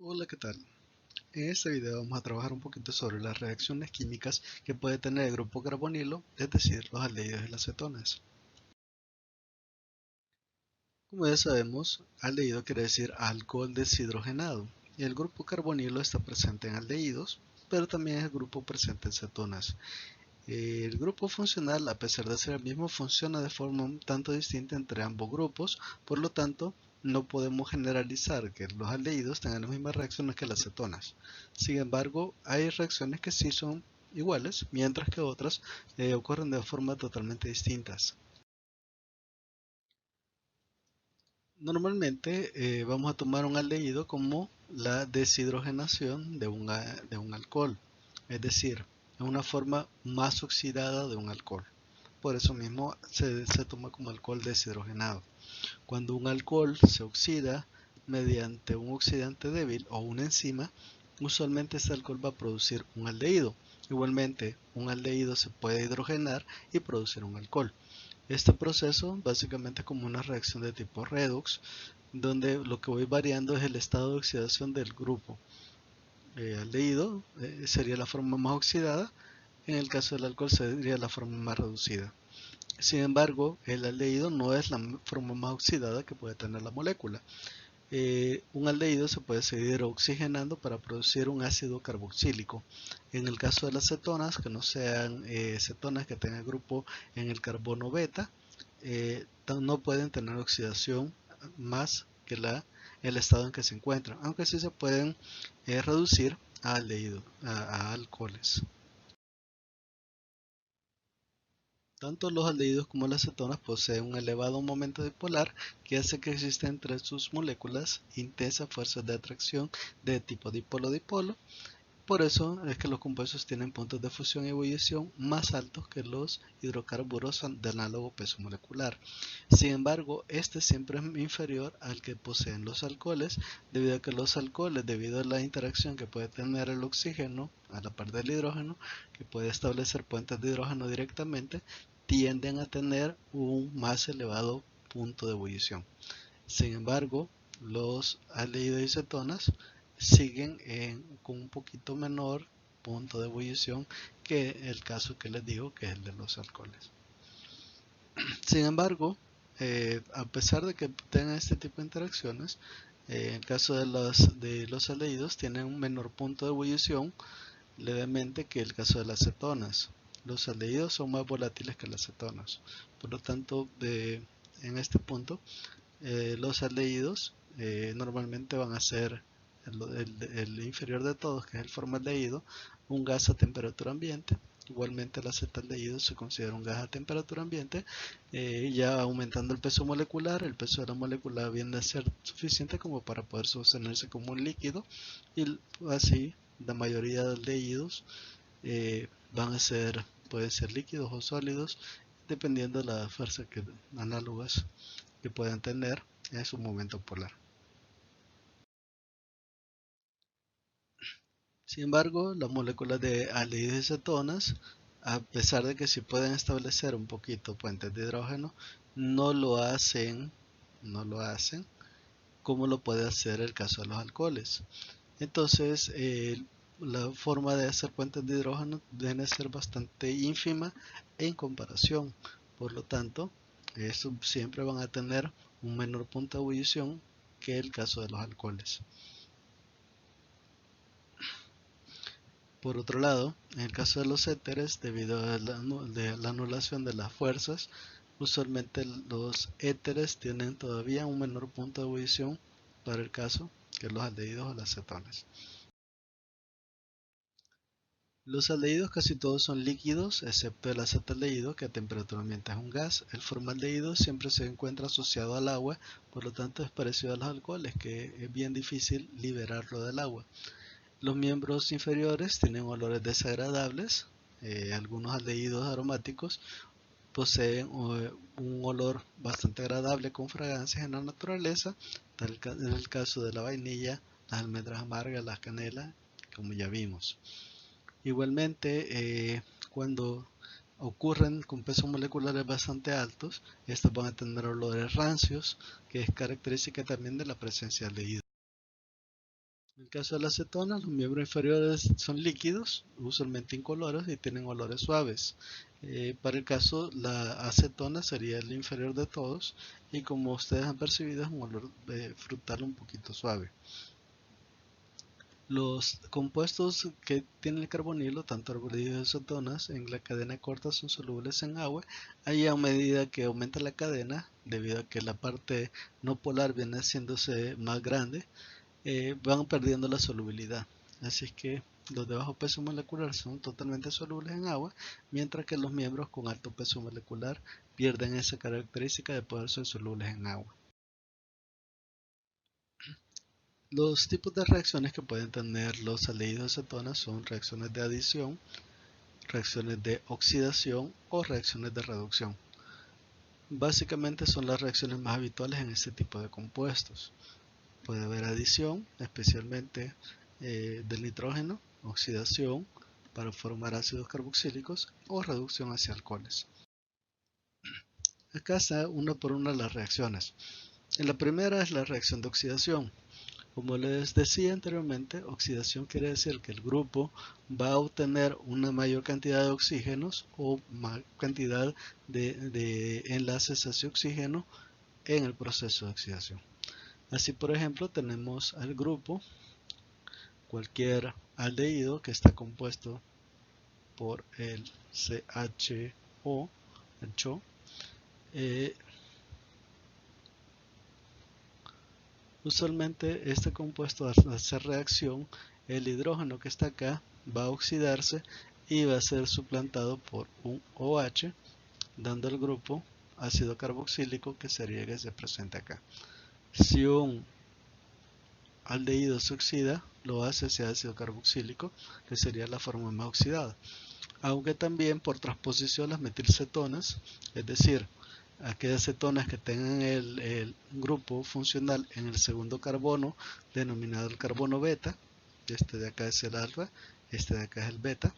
Hola, ¿qué tal? En este video vamos a trabajar un poquito sobre las reacciones químicas que puede tener el grupo carbonilo, es decir, los aldehídos y las cetonas. Como ya sabemos, aldehído quiere decir alcohol deshidrogenado, y el grupo carbonilo está presente en aldehídos, pero también es el grupo presente en cetonas. El grupo funcional, a pesar de ser el mismo, funciona de forma un tanto distinta entre ambos grupos, por lo tanto, no podemos generalizar que los aldehídos tengan las mismas reacciones que las cetonas. Sin embargo, hay reacciones que sí son iguales, mientras que otras ocurren de forma totalmente distintas. Normalmente vamos a tomar un aldehído como la deshidrogenación de un alcohol, es decir, es una forma más oxidada de un alcohol. Por eso mismo se toma como alcohol deshidrogenado. Cuando un alcohol se oxida mediante un oxidante débil o una enzima, usualmente este alcohol va a producir un aldehído. Igualmente, un aldehído se puede hidrogenar y producir un alcohol. Este proceso básicamente es como una reacción de tipo redox, donde lo que voy variando es el estado de oxidación del grupo. Aldehído sería la forma más oxidada, en el caso del alcohol sería la forma más reducida. Sin embargo, el aldehído no es la forma más oxidada que puede tener la molécula. Un aldehído se puede seguir oxigenando para producir un ácido carboxílico. En el caso de las cetonas, que no sean cetonas que tengan grupo en el carbono beta, no pueden tener oxidación más que el estado en que se encuentran, aunque sí se pueden reducir a aldehído, a alcoholes. Tanto los aldehídos como las cetonas poseen un elevado momento dipolar que hace que exista entre sus moléculas intensas fuerzas de atracción de tipo dipolo-dipolo. Por eso es que los compuestos tienen puntos de fusión y ebullición más altos que los hidrocarburos de análogo peso molecular. Sin embargo, este siempre es inferior al que poseen los alcoholes, debido a que los alcoholes, debido a la interacción que puede tener el oxígeno a la par del hidrógeno, que puede establecer puentes de hidrógeno directamente, tienden a tener un más elevado punto de ebullición. Sin embargo, los aldehídos y cetonas siguen con un poquito menor punto de ebullición que el caso que les digo, que es el de los alcoholes. Sin embargo, a pesar de que tengan este tipo de interacciones, en el caso de los aldehídos tienen un menor punto de ebullición levemente que el caso de las cetonas. Los aldehídos son más volátiles que las cetonas. Por lo tanto, en este punto, los aldehídos normalmente van a ser el inferior de todos, que es el formaldehído, un gas a temperatura ambiente. Igualmente el acetaldehído se considera un gas a temperatura ambiente. Ya aumentando el peso de la molécula viene a ser suficiente como para poder sostenerse como un líquido, y así la mayoría de aldehídos van a ser, pueden ser líquidos o sólidos, dependiendo de las fuerzas análogas que puedan tener en su momento polar. Sin embargo, las moléculas de aldehídos y cetonas, a pesar de que sí pueden establecer un poquito puentes de hidrógeno, no lo hacen, no lo hacen como lo puede hacer el caso de los alcoholes. Entonces, la forma de hacer puentes de hidrógeno debe ser bastante ínfima en comparación. Por lo tanto, estos siempre van a tener un menor punto de ebullición que el caso de los alcoholes. Por otro lado, en el caso de los éteres, debido a la anulación de las fuerzas, usualmente los éteres tienen todavía un menor punto de ebullición para el caso que los aldehídos o las cetonas. Los aldehídos casi todos son líquidos, excepto el acetaldehído, que a temperatura ambiente es un gas. El formaldehído siempre se encuentra asociado al agua, por lo tanto es parecido a los alcoholes, que es bien difícil liberarlo del agua. Los miembros inferiores tienen olores desagradables. Algunos aldehídos aromáticos poseen un olor bastante agradable con fragancias en la naturaleza, tal en el caso de la vainilla, las almendras amargas, las canelas, como ya vimos. Igualmente, cuando ocurren con pesos moleculares bastante altos, estos van a tener olores rancios, que es característica también de la presencia de aldehído. En el caso de la acetona, los miembros inferiores son líquidos, usualmente incoloros y tienen olores suaves. Para el caso, la acetona sería el inferior de todos y como ustedes han percibido es un olor frutal un poquito suave. Los compuestos que tienen el carbonilo, tanto aldehídos y cetonas, en la cadena corta son solubles en agua. Ahí a medida que aumenta la cadena, debido a que la parte no polar viene haciéndose más grande, van perdiendo la solubilidad. Así es que los de bajo peso molecular son totalmente solubles en agua, mientras que los miembros con alto peso molecular pierden esa característica de poder ser solubles en agua. Los tipos de reacciones que pueden tener los aldehídos de cetonas son reacciones de adición, reacciones de oxidación o reacciones de reducción. Básicamente son las reacciones más habituales en este tipo de compuestos. Puede haber adición, especialmente del nitrógeno, oxidación para formar ácidos carboxílicos o reducción hacia alcoholes. Acá está una por una las reacciones. La primera es la reacción de oxidación. Como les decía anteriormente, oxidación quiere decir que el grupo va a obtener una mayor cantidad de oxígenos o más cantidad de enlaces hacia oxígeno en el proceso de oxidación. Así, por ejemplo, tenemos al grupo, cualquier aldehído que está compuesto por el CHO, el CHO. Usualmente este compuesto al hacer reacción, el hidrógeno que está acá va a oxidarse y va a ser suplantado por un OH, dando el grupo ácido carboxílico que sería el que se presenta acá. Si un aldehído se oxida, lo hace hacia ácido carboxílico, que sería la forma más oxidada. Aunque también por transposición las metilcetonas, es decir, aquellas cetonas que tengan el grupo funcional en el segundo carbono, denominado el carbono beta, este de acá es el alfa, este de acá es el beta.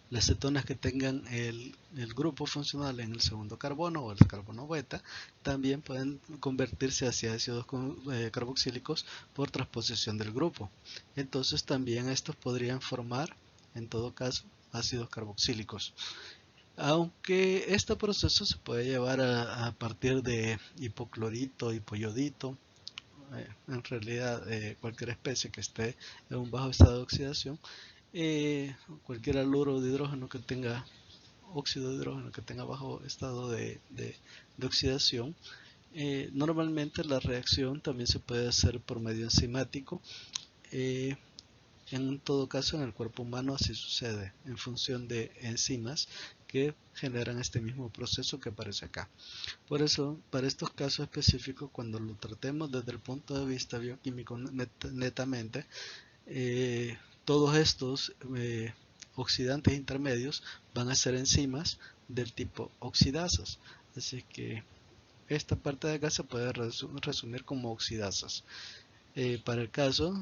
Las cetonas que tengan el grupo funcional en el segundo carbono o el carbono beta también pueden convertirse hacia ácidos carboxílicos por transposición del grupo. Entonces también estos podrían formar, en todo caso, ácidos carboxílicos. Aunque este proceso se puede llevar a partir de hipoclorito, hipoyodito, en realidad cualquier especie que esté en un bajo estado de oxidación, cualquier haluro de hidrógeno que tenga óxido de hidrógeno que tenga bajo estado de oxidación. Normalmente la reacción también se puede hacer por medio enzimático. En todo caso, en el cuerpo humano así sucede, en función de enzimas que generan este mismo proceso que aparece acá. Por eso, para estos casos específicos, cuando lo tratemos desde el punto de vista bioquímico netamente, todos estos oxidantes intermedios van a ser enzimas del tipo oxidasas. Así que esta parte de acá se puede resumir como oxidasas. Para el caso,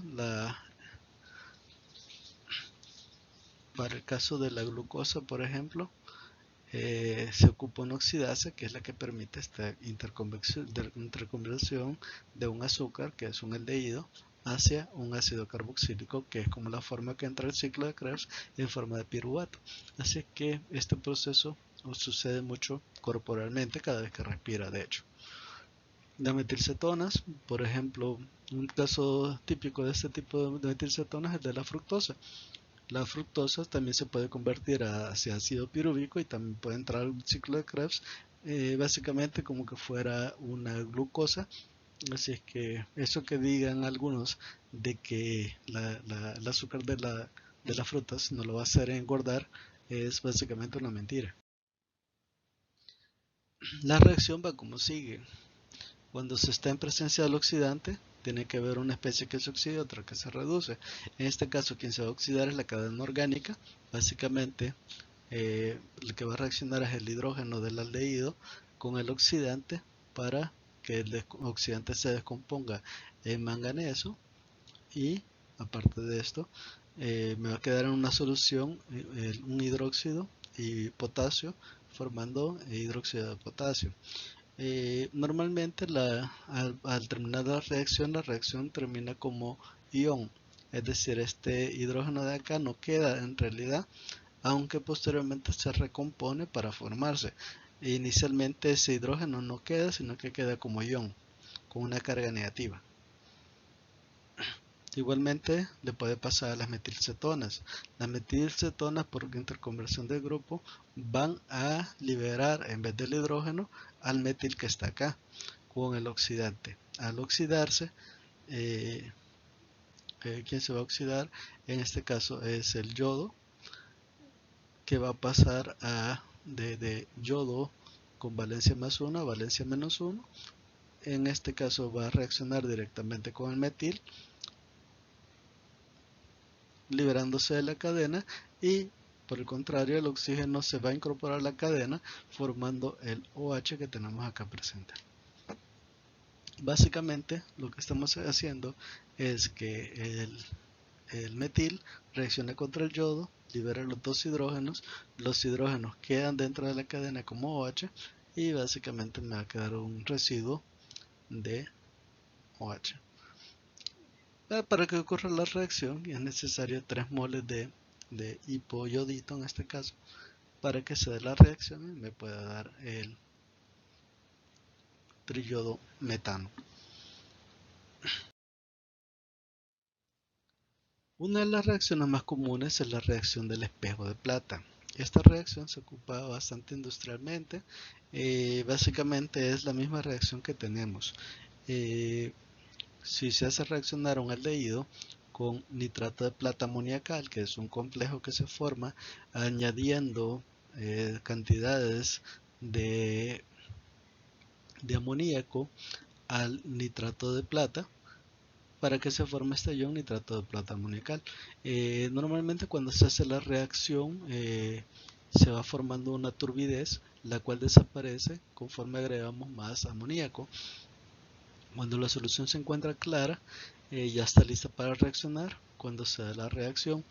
para el caso de la glucosa, por ejemplo, se ocupa una oxidasa que es la que permite esta interconversión de un azúcar, que es un aldehído, hacia un ácido carboxílico, que es como la forma que entra el ciclo de Krebs en forma de piruvato. Así que este proceso sucede mucho corporalmente cada vez que respira, de hecho. Las metilcetonas, por ejemplo, un caso típico de este tipo de metilcetonas es el de la fructosa. La fructosa también se puede convertir hacia ácido pirúvico y también puede entrar al ciclo de Krebs, básicamente como que fuera una glucosa. Así es que eso que digan algunos de que el azúcar de las frutas no lo va a hacer engordar es básicamente una mentira. La reacción va como sigue. Cuando se está en presencia del oxidante, tiene que haber una especie que se oxida y otra que se reduce. En este caso, quien se va a oxidar es la cadena orgánica. Básicamente, el que va a reaccionar es el hidrógeno del aldehído con el oxidante para que el oxidante se descomponga en manganeso y, aparte de esto, me va a quedar en una solución un hidróxido y potasio formando hidróxido de potasio. Normalmente al terminar la reacción termina como ion, es decir, este hidrógeno de acá no queda en realidad, aunque posteriormente se recompone para formarse. Inicialmente ese hidrógeno no queda, sino que queda como ion, con una carga negativa. Igualmente le puede pasar a las metilcetonas. Las metilcetonas, por interconversión del grupo, van a liberar en vez del hidrógeno al metil que está acá con el oxidante. Al oxidarse, ¿quién se va a oxidar? En este caso es el yodo, que va a pasar de yodo con valencia más 1 a valencia menos 1. En este caso va a reaccionar directamente con el metil, liberándose de la cadena, y por el contrario el oxígeno se va a incorporar a la cadena formando el OH que tenemos acá presente. Básicamente lo que estamos haciendo es que el metil reacciona contra el yodo, libera los dos hidrógenos, los hidrógenos quedan dentro de la cadena como OH y básicamente me va a quedar un residuo de OH. Para que ocurra la reacción es necesario 3 moles de hipoyodito en este caso para que se dé la reacción y me pueda dar el triyodo metano. Una de las reacciones más comunes es la reacción del espejo de plata. Esta reacción se ocupa bastante industrialmente. Básicamente es la misma reacción que tenemos. Si se hace reaccionar un aldehído con nitrato de plata amoniacal, que es un complejo que se forma añadiendo cantidades de amoníaco al nitrato de plata, para que se forme este ion nitrato de plata amoniacal. Normalmente cuando se hace la reacción se va formando una turbidez, la cual desaparece conforme agregamos más amoníaco. Cuando la solución se encuentra clara, ya está lista para reaccionar. Cuando se da la reacción,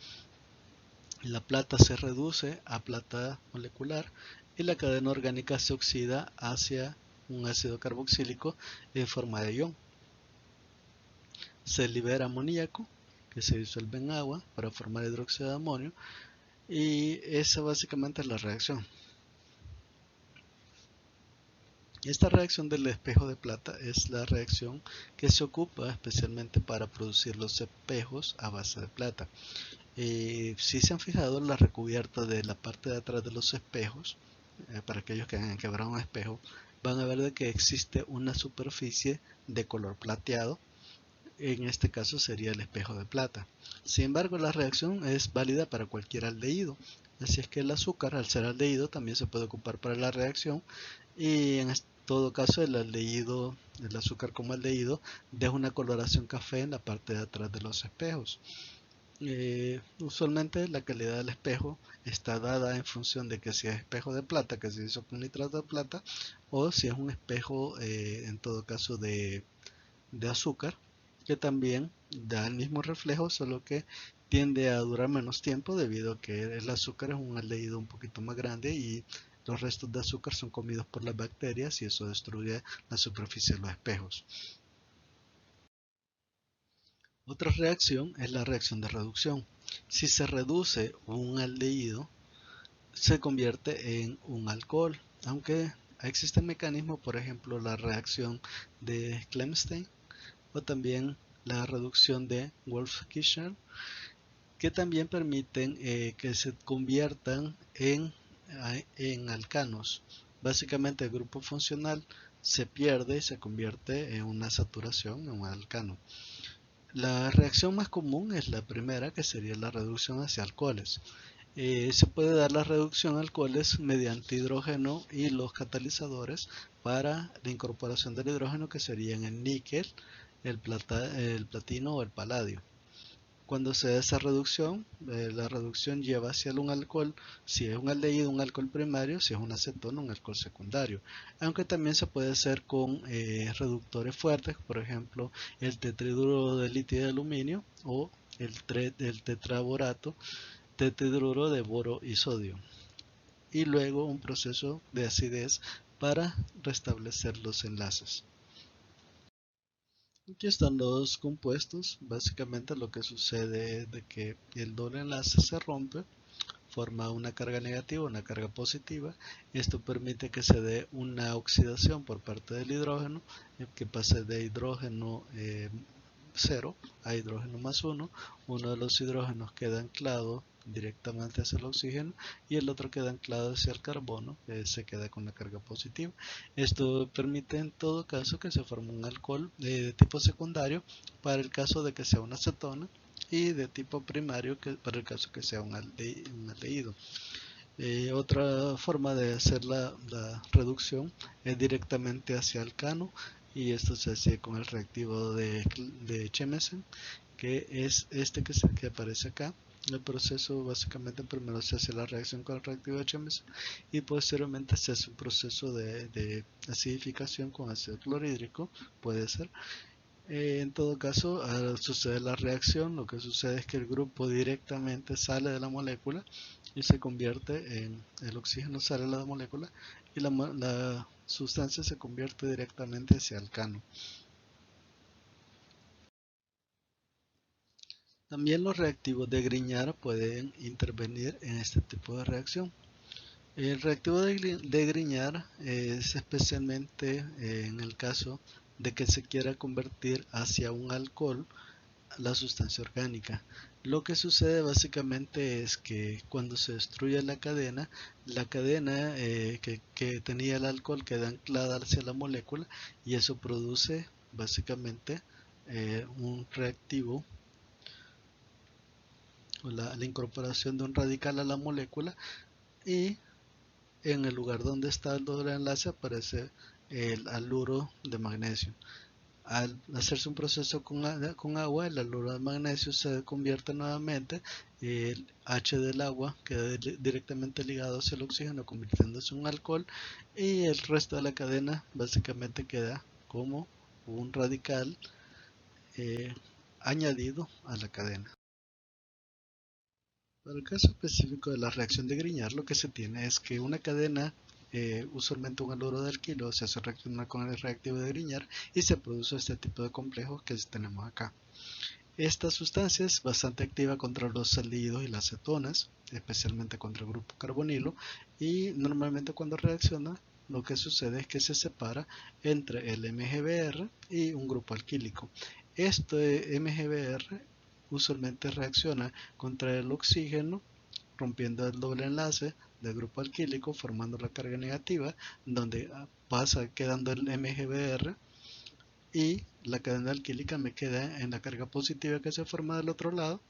la plata se reduce a plata molecular y la cadena orgánica se oxida hacia un ácido carboxílico en forma de ion. Se libera amoníaco que se disuelve en agua para formar hidróxido de amonio, y esa básicamente es la reacción. Esta reacción del espejo de plata es la reacción que se ocupa especialmente para producir los espejos a base de plata. Si se han fijado en la recubierta de la parte de atrás de los espejos, para aquellos que han quebrado un espejo, van a ver de que existe una superficie de color plateado. En este caso sería el espejo de plata. Sin embargo, la reacción es válida para cualquier aldehído, así es que el azúcar, al ser aldehído, también se puede ocupar para la reacción, y en todo caso el azúcar como aldehído deja una coloración café en la parte de atrás de los espejos. Usualmente la calidad del espejo está dada en función de que si es espejo de plata, que se hizo con nitrato de plata, o si es un espejo en todo caso de azúcar, que también da el mismo reflejo, solo que tiende a durar menos tiempo debido a que el azúcar es un aldehído un poquito más grande y los restos de azúcar son comidos por las bacterias y eso destruye la superficie de los espejos. Otra reacción es la reacción de reducción. Si se reduce un aldehído, se convierte en un alcohol, aunque existen mecanismos, por ejemplo la reacción de Clemstein o también la reducción de Wolff-Kishner, que también permiten que se conviertan en alcanos. Básicamente el grupo funcional se pierde y se convierte en una saturación, en un alcano. La reacción más común es la primera, que sería la reducción hacia alcoholes. Se puede dar la reducción a alcoholes mediante hidrógeno y los catalizadores para la incorporación del hidrógeno, que serían el níquel, el platino o el paladio. Cuando se da esa reducción, la reducción lleva hacia un alcohol, si es un aldehído, un alcohol primario, si es una acetona, un alcohol secundario. Aunque también se puede hacer con reductores fuertes, por ejemplo, el tetriduro de litio de aluminio o el tetraborato, tetriduro de boro y sodio. Y luego un proceso de acidez para restablecer los enlaces. Aquí están los compuestos. Básicamente lo que sucede es de que el doble enlace se rompe, forma una carga negativa, una carga positiva. Esto permite que se dé una oxidación por parte del hidrógeno, que pase de hidrógeno 0 a hidrógeno más 1. Uno de los hidrógenos queda anclado directamente hacia el oxígeno y el otro queda anclado hacia el carbono, que se queda con la carga positiva. Esto permite en todo caso que se forme un alcohol de tipo secundario para el caso de que sea una acetona, y de tipo primario para el caso que sea un aldehído. Otra forma de hacer la reducción es directamente hacia alcano, y esto se hace con el reactivo de Chemisen, que es este que aparece acá. El proceso básicamente primero se hace la reacción con el reactivo de Chemisen y posteriormente se hace un proceso de acidificación con ácido clorhídrico, puede ser. En todo caso, al suceder la reacción, lo que sucede es que el grupo directamente sale de la molécula y se convierte en el oxígeno, sale de la molécula y la sustancia se convierte directamente hacia alcano. También los reactivos de Grignard pueden intervenir en este tipo de reacción. El reactivo de Grignard es especialmente en el caso de que se quiera convertir hacia un alcohol la sustancia orgánica. Lo que sucede básicamente es que cuando se destruye la cadena que tenía el alcohol queda anclada hacia la molécula, y eso produce básicamente un reactivo, o la incorporación de un radical a la molécula, y en el lugar donde está el doble enlace aparece el haluro de magnesio. Al hacerse un proceso con agua, el haluro de magnesio se convierte nuevamente, el H del agua queda directamente ligado hacia el oxígeno, convirtiéndose en un alcohol, y el resto de la cadena básicamente queda como un radical añadido a la cadena. Para el caso específico de la reacción de Grignard, lo que se tiene es que una cadena, usualmente un haluro de alquilo, se hace reaccionar con el reactivo de Grignard y se produce este tipo de complejos que tenemos acá. Esta sustancia es bastante activa contra los aldehídos y las cetonas, especialmente contra el grupo carbonilo, y normalmente cuando reacciona lo que sucede es que se separa entre el MgBr y un grupo alquílico. Este MgBr usualmente reacciona contra el oxígeno, rompiendo el doble enlace del grupo alquílico, formando la carga negativa, donde pasa quedando el MgBr, y la cadena alquílica me queda en la carga positiva que se forma del otro lado,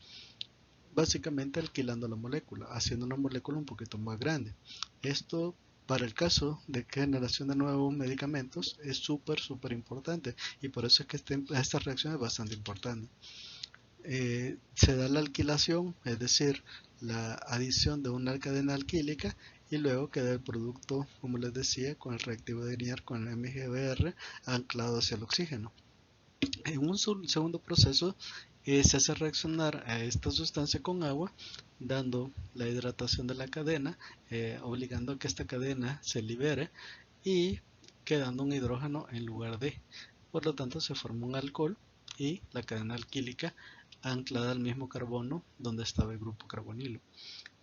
básicamente alquilando la molécula, haciendo una molécula un poquito más grande. Esto, para el caso de generación de nuevos medicamentos, es súper importante, y por eso es que esta reacción es bastante importante. Se da la alquilación, es decir, la adición de una cadena alquílica, y luego queda el producto, como les decía, con el reactivo de Grignard, con el MgBr anclado hacia el oxígeno. En un segundo proceso se hace reaccionar a esta sustancia con agua, dando la hidratación de la cadena, obligando a que esta cadena se libere y quedando un hidrógeno en lugar de. Por lo tanto, se forma un alcohol y la cadena alquílica anclada al mismo carbono donde estaba el grupo carbonilo.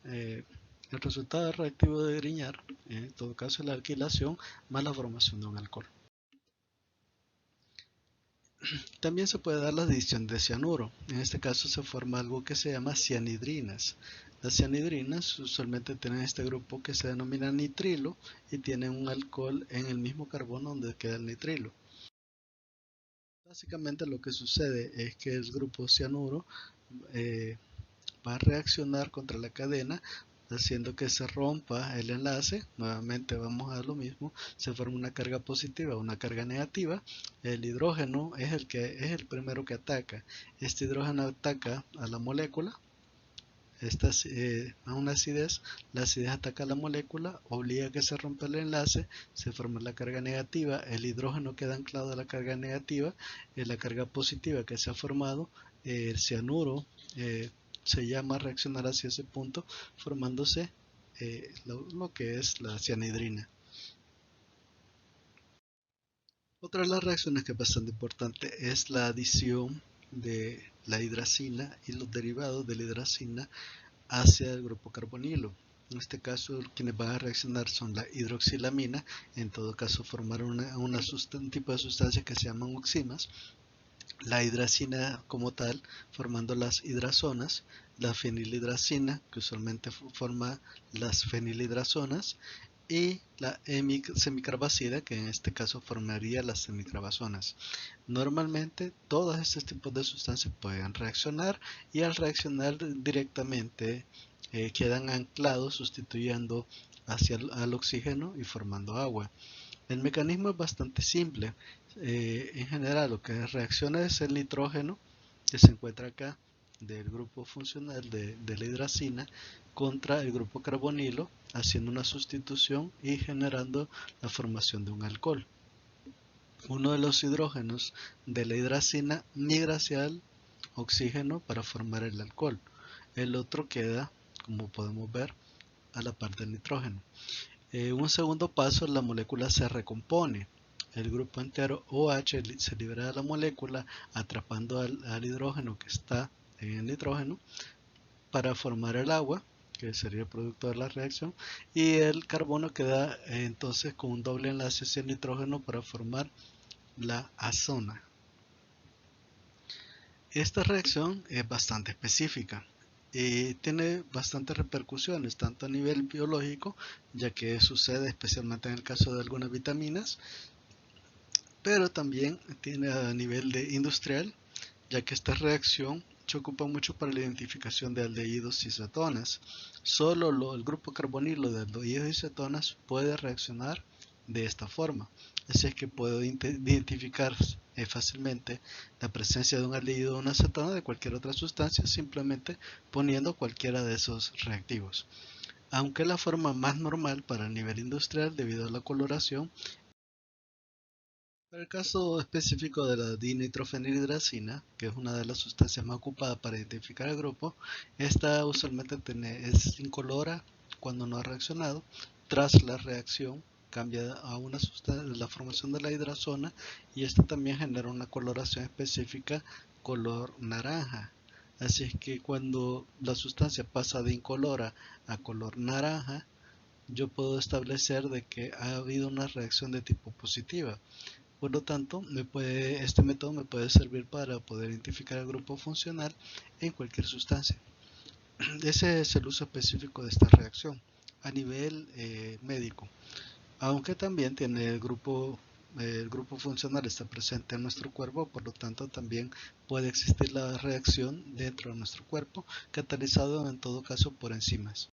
El resultado reactivo de Grignard, en todo caso, es la alquilación más la formación de un alcohol. También se puede dar la adición de cianuro. En este caso se forma algo que se llama cianhidrinas. Las cianhidrinas usualmente tienen este grupo que se denomina nitrilo y tienen un alcohol en el mismo carbono donde queda el nitrilo. Básicamente lo que sucede es que el grupo cianuro va a reaccionar contra la cadena, haciendo que se rompa el enlace. Nuevamente vamos a lo mismo, se forma una carga positiva, una carga negativa. El hidrógeno es el primero que ataca. Este hidrógeno ataca a la molécula, a una acidez. La acidez ataca a la molécula, obliga a que se rompa el enlace, se forma la carga negativa, el hidrógeno queda anclado a la carga negativa, la carga positiva que se ha formado, el cianuro se llama a reaccionar hacia ese punto, formándose lo que es la cianhidrina. Otra de las reacciones que es bastante importante es la adición de la hidracina y los derivados de la hidracina hacia el grupo carbonilo. En este caso, quienes van a reaccionar son la hidroxilamina, en todo caso formar un tipo de sustancia que se llaman oximas, la hidracina como tal, formando las hidrazonas, la fenilhidracina, que usualmente forma las fenilhidrazonas, y la semicarbazida, que en este caso formaría las semicarbazonas. Normalmente todos estos tipos de sustancias pueden reaccionar y al reaccionar directamente quedan anclados sustituyendo al oxígeno y formando agua. El mecanismo es bastante simple. En general lo que reacciona es el nitrógeno que se encuentra acá del grupo funcional de la hidracina contra el grupo carbonilo, haciendo una sustitución y generando la formación de un alcohol. Uno de los hidrógenos de la hidracina migra hacia el oxígeno para formar el alcohol. El otro queda, como podemos ver, a la par del nitrógeno. En un segundo paso, la molécula se recompone. El grupo entero OH se libera de la molécula, atrapando al hidrógeno que está en el nitrógeno para formar el agua, que sería el producto de la reacción, y el carbono queda entonces con un doble enlace hacia el nitrógeno para formar la azona. Esta reacción es bastante específica y tiene bastantes repercusiones, tanto a nivel biológico, ya que sucede especialmente en el caso de algunas vitaminas, pero también tiene a nivel de industrial, ya que esta reacción se ocupa mucho para la identificación de aldehídos y cetonas. Solo el grupo carbonilo de aldehídos y cetonas puede reaccionar de esta forma. Así es que puedo identificar fácilmente la presencia de un aldehído o una cetona de cualquier otra sustancia simplemente poniendo cualquiera de esos reactivos. Aunque la forma más normal para el nivel industrial debido a la coloración. Para el caso específico de la dinitrofenilhidracina, que es una de las sustancias más ocupadas para identificar el grupo, esta usualmente es incolora cuando no ha reaccionado. Tras la reacción cambia a una sustancia, la formación de la hidrazona, y esta también genera una coloración específica color naranja. Así es que cuando la sustancia pasa de incolora a color naranja, yo puedo establecer de que ha habido una reacción de tipo positiva. Por lo tanto, este método me puede servir para poder identificar el grupo funcional en cualquier sustancia. Ese es el uso específico de esta reacción a nivel médico, aunque también tiene el grupo funcional está presente en nuestro cuerpo, por lo tanto también puede existir la reacción dentro de nuestro cuerpo, catalizado en todo caso por enzimas.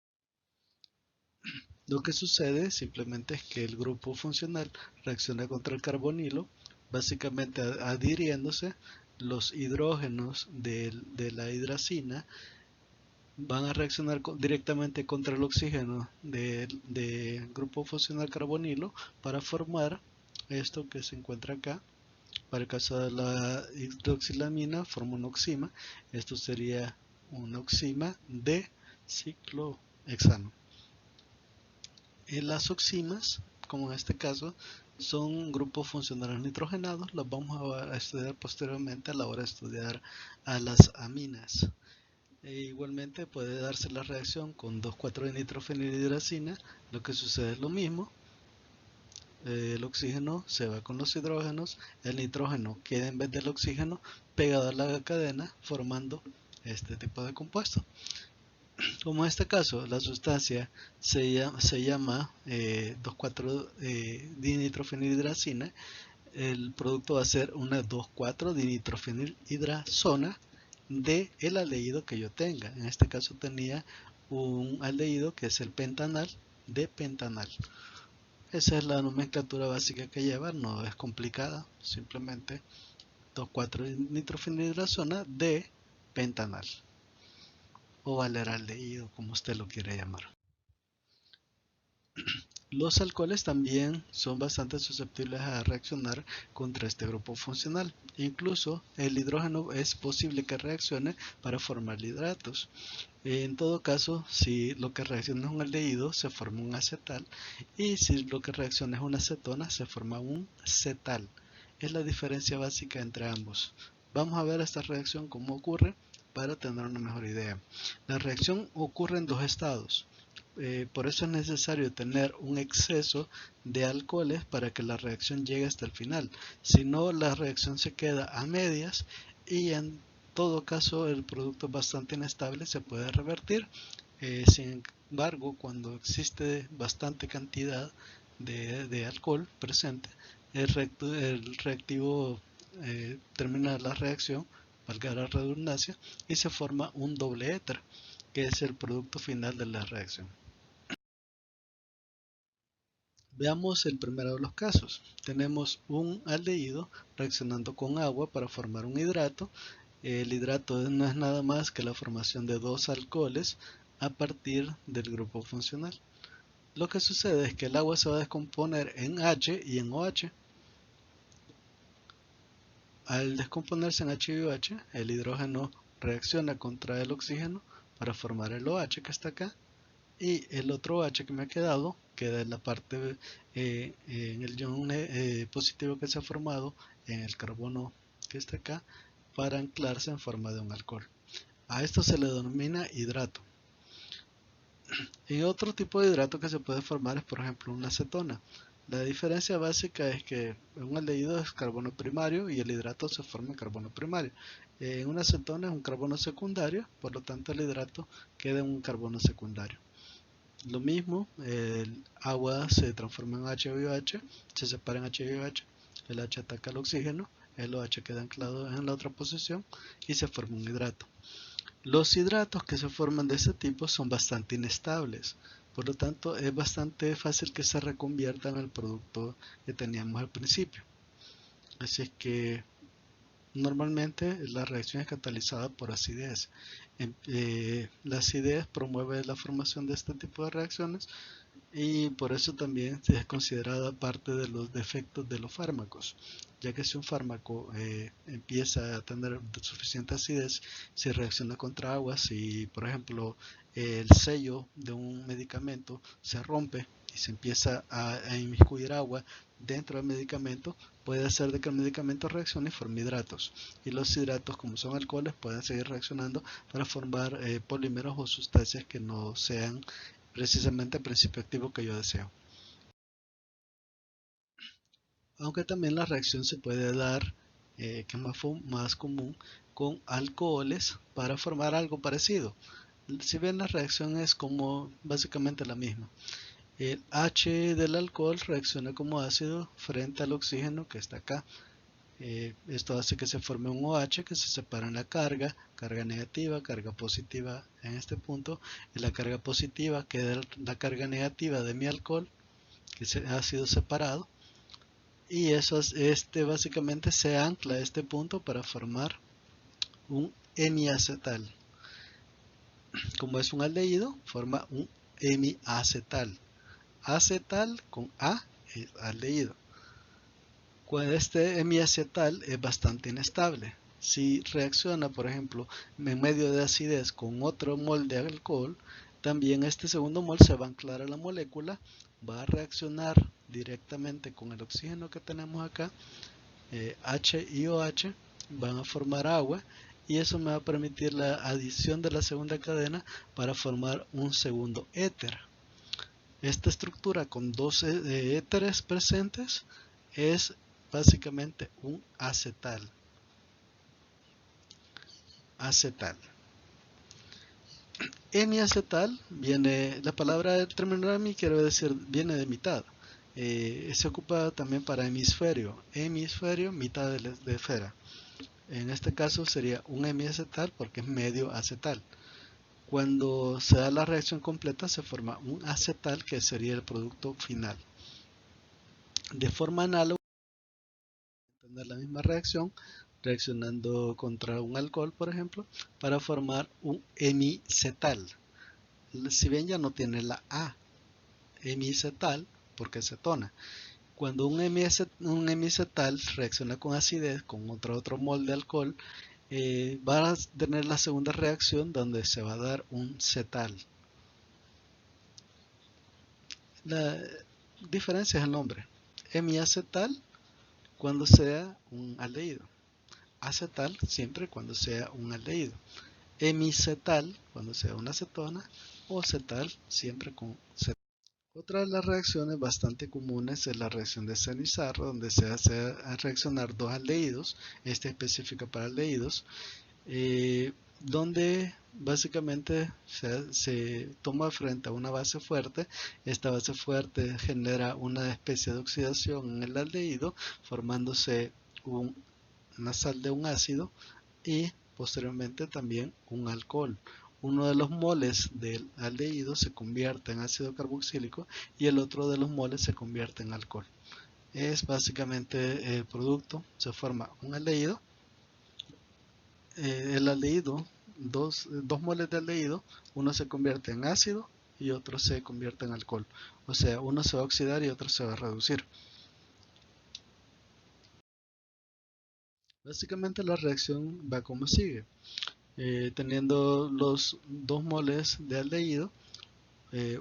Lo que sucede simplemente es que el grupo funcional reacciona contra el carbonilo, básicamente adhiriéndose. Los hidrógenos de la hidracina van a reaccionar directamente contra el oxígeno del grupo funcional carbonilo para formar esto que se encuentra acá. Para el caso de la hidroxilamina forma un oxima. Esto sería un oxima de ciclohexano. Las oximas, como en este caso, son grupos funcionales nitrogenados. Los vamos a estudiar posteriormente a la hora de estudiar a las aminas. Igualmente puede darse la reacción con 2,4-dinitrofenilhidracina. Lo que sucede es lo mismo. El oxígeno se va con los hidrógenos, el nitrógeno queda en vez del oxígeno pegado a la cadena formando este tipo de compuesto. Como en este caso la sustancia se llama 2,4-dinitrofenilhidracina, el producto va a ser una 2,4-dinitrofenilhidrazona de el aldehído que yo tenga. En este caso tenía un aldehído que es el pentanal de pentanal. Esa es la nomenclatura básica que lleva, no es complicada, simplemente 2,4-dinitrofenilhidrazona de pentanal o valeraldehído, como usted lo quiere llamar. Los alcoholes también son bastante susceptibles a reaccionar contra este grupo funcional. Incluso el hidrógeno es posible que reaccione para formar hidratos. En todo caso, si lo que reacciona es un aldehído, se forma un acetal, y si lo que reacciona es una acetona, se forma un cetal. es la diferencia básica entre ambos. Vamos a ver esta reacción cómo ocurre para tener una mejor idea. La reacción ocurre en dos estados. Por eso es necesario tener un exceso de alcoholes para que la reacción llegue hasta el final. Si no, la reacción se queda a medias y en todo caso el producto es bastante inestable, se puede revertir. Sin embargo, cuando existe bastante cantidad de alcohol presente, el reactivo termina la reacción, valga la redundancia, y se forma un doble éter, que es el producto final de la reacción. Veamos el primero de los casos. Tenemos un aldehído reaccionando con agua para formar un hidrato. El hidrato no es nada más que la formación de dos alcoholes a partir del grupo funcional. Lo que sucede es que el agua se va a descomponer en H y en OH. Al descomponerse en H y OH, el hidrógeno reacciona contra el oxígeno para formar el OH que está acá, y el otro OH que me ha quedado queda en la parte en el ion positivo que se ha formado en el carbono que está acá para anclarse en forma de un alcohol. A esto se le denomina hidrato. Y otro tipo de hidrato que se puede formar es, por ejemplo, una acetona. La diferencia básica es que un aldehído es carbono primario y el hidrato se forma en carbono primario. Una acetona es un carbono secundario, por lo tanto el hidrato queda en un carbono secundario. Lo mismo, el agua se transforma en HOH, se separa en HOH, el H ataca al oxígeno, el OH queda anclado en la otra posición y se forma un hidrato. Los hidratos que se forman de este tipo son bastante inestables, por lo tanto es bastante fácil que se reconviertan al producto que teníamos al principio. Así es que normalmente la reacción es catalizada por acidez. La acidez promueve la formación de este tipo de reacciones y por eso también es considerada parte de los defectos de los fármacos, ya que si un fármaco empieza a tener suficiente acidez, si reacciona contra agua, si por ejemplo el sello de un medicamento se rompe y se empieza a inmiscuir agua dentro del medicamento, puede hacer de que el medicamento reaccione y forme hidratos, y los hidratos, como son alcoholes, pueden seguir reaccionando para formar polímeros o sustancias que no sean precisamente el principio activo que yo deseo. Aunque también la reacción se puede dar, que es más común, con alcoholes para formar algo parecido. Si bien la reacción es como básicamente la misma. El H del alcohol reacciona como ácido frente al oxígeno que está acá. Esto hace que se forme un OH que se separa en la carga negativa, carga positiva en este punto. En la carga positiva queda la carga negativa de mi alcohol que ha sido separado, y básicamente se ancla a este punto para formar un hemiacetal. Como es un aldehído, forma un hemiacetal. Acetal con A es aldehído. Este hemiacetal es bastante inestable. Si reacciona, por ejemplo, en medio de acidez con otro mol de alcohol, también este segundo mol se va a anclar a la molécula, va a reaccionar directamente con el oxígeno que tenemos acá, H y OH, van a formar agua, y eso me va a permitir la adición de la segunda cadena para formar un segundo éter. Esta estructura con dos éteres presentes es básicamente un acetal. Hemiacetal viene, la palabra terminal quiere decir viene de mitad. Se ocupa también para hemisferio. Hemisferio, mitad de esfera. En este caso sería un hemiacetal porque es medio acetal. Cuando se da la reacción completa se forma un acetal que sería el producto final. De forma análoga, tener la misma reacción reaccionando contra un alcohol, por ejemplo, para formar un hemicetal. Si bien ya no tiene la A, hemicetal, porque es cetona. Cuando un hemicetal reacciona con acidez con otro mol de alcohol, va a tener la segunda reacción donde se va a dar un cetal. La diferencia es el nombre. Hemiacetal, cuando sea un aldehído. Acetal siempre cuando sea un aldehído. Hemicetal cuando sea una acetona, o cetal siempre con cetal. Otra de las reacciones bastante comunes es la reacción de Cenizarro, donde se hace reaccionar dos aldehídos, esta específica para aldehídos, donde básicamente se toma frente a una base fuerte. Esta base fuerte genera una especie de oxidación en el aldehído, formándose una sal de un ácido y posteriormente también un alcohol. Uno de los moles del aldehído se convierte en ácido carboxílico y el otro de los moles se convierte en alcohol. Es básicamente el producto, se forma un aldehído. El aldehído, dos moles de aldehído, uno se convierte en ácido y otro se convierte en alcohol. O sea, uno se va a oxidar y otro se va a reducir. Básicamente la reacción va como sigue. Teniendo los dos moles de aldehído,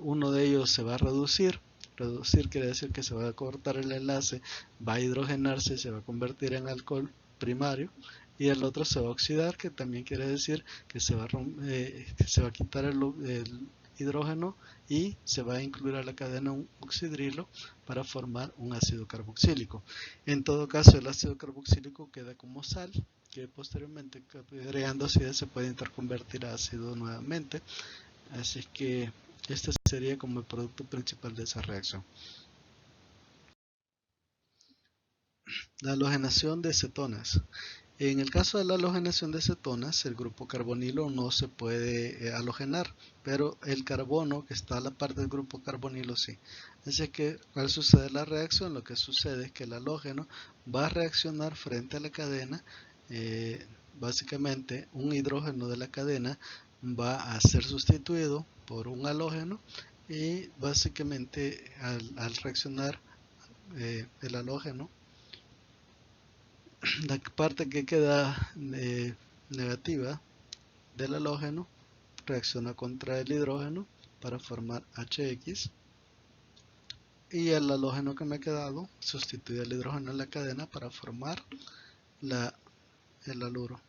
uno de ellos se va a reducir. Reducir quiere decir que se va a cortar el enlace, va a hidrogenarse, se va a convertir en alcohol primario, y el otro se va a oxidar, que también quiere decir que se va a quitar el hidrógeno y se va a incluir a la cadena un oxidrilo para formar un ácido carboxílico. En todo caso, el ácido carboxílico queda como sal, que posteriormente, agregando acidez, se puede interconvertir a ácido nuevamente. Así que este sería como el producto principal de esa reacción. La halogenación de cetonas. En el caso de la halogenación de cetonas, el grupo carbonilo no se puede halogenar, pero el carbono que está a la par del grupo carbonilo sí. Así que al suceder la reacción, lo que sucede es que el halógeno va a reaccionar frente a la cadena. Básicamente un hidrógeno de la cadena va a ser sustituido por un halógeno, y básicamente al reaccionar el halógeno, la parte que queda negativa del halógeno reacciona contra el hidrógeno para formar HX, y el halógeno que me ha quedado sustituye el hidrógeno en la cadena para formar el haluro.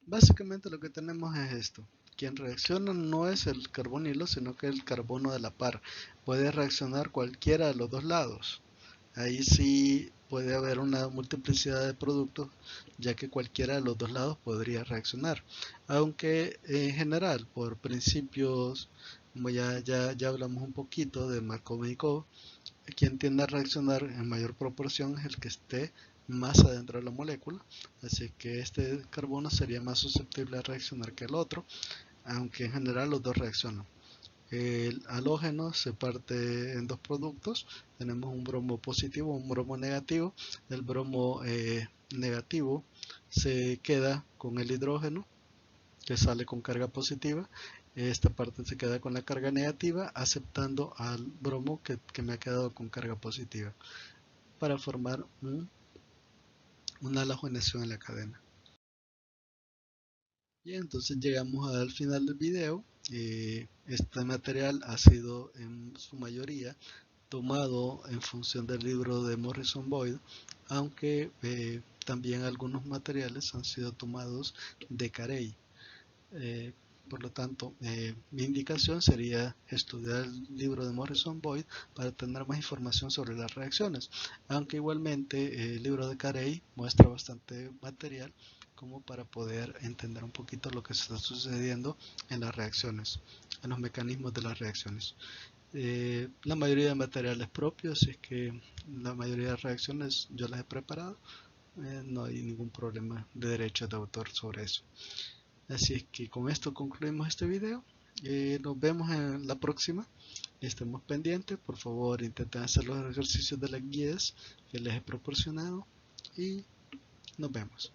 Básicamente lo que tenemos es esto. Quien reacciona no es el carbonilo, sino que el carbono de la par. Puede reaccionar cualquiera de los dos lados. Ahí sí puede haber una multiplicidad de productos, ya que cualquiera de los dos lados podría reaccionar. Aunque en general, por principios, como ya hablamos un poquito de Markov-Mikov, quien tiende a reaccionar en mayor proporción es el que esté más adentro de la molécula, así que este carbono sería más susceptible a reaccionar que el otro, aunque en general los dos reaccionan. El halógeno se parte en dos productos. Tenemos un bromo positivo, un bromo negativo. El bromo negativo se queda con el hidrógeno, que sale con carga positiva. Esta parte se queda con la carga negativa, aceptando al bromo que me ha quedado con carga positiva, para formar una halogenación en la cadena. Y entonces llegamos al final del video. Este material ha sido en su mayoría tomado en función del libro de Morrison Boyd, aunque también algunos materiales han sido tomados de Carey. Por lo tanto, mi indicación sería estudiar el libro de Morrison Boyd para tener más información sobre las reacciones, aunque igualmente el libro de Carey muestra bastante material como para poder entender un poquito lo que está sucediendo en las reacciones, en los mecanismos de las reacciones. La mayoría de materiales propios, es que la mayoría de reacciones yo las he preparado, no hay ningún problema de derechos de autor sobre eso. Así es que con esto concluimos este video. Nos vemos en la próxima. Estemos pendientes. Por favor, intenten hacer los ejercicios de las guías que les he proporcionado. Y nos vemos.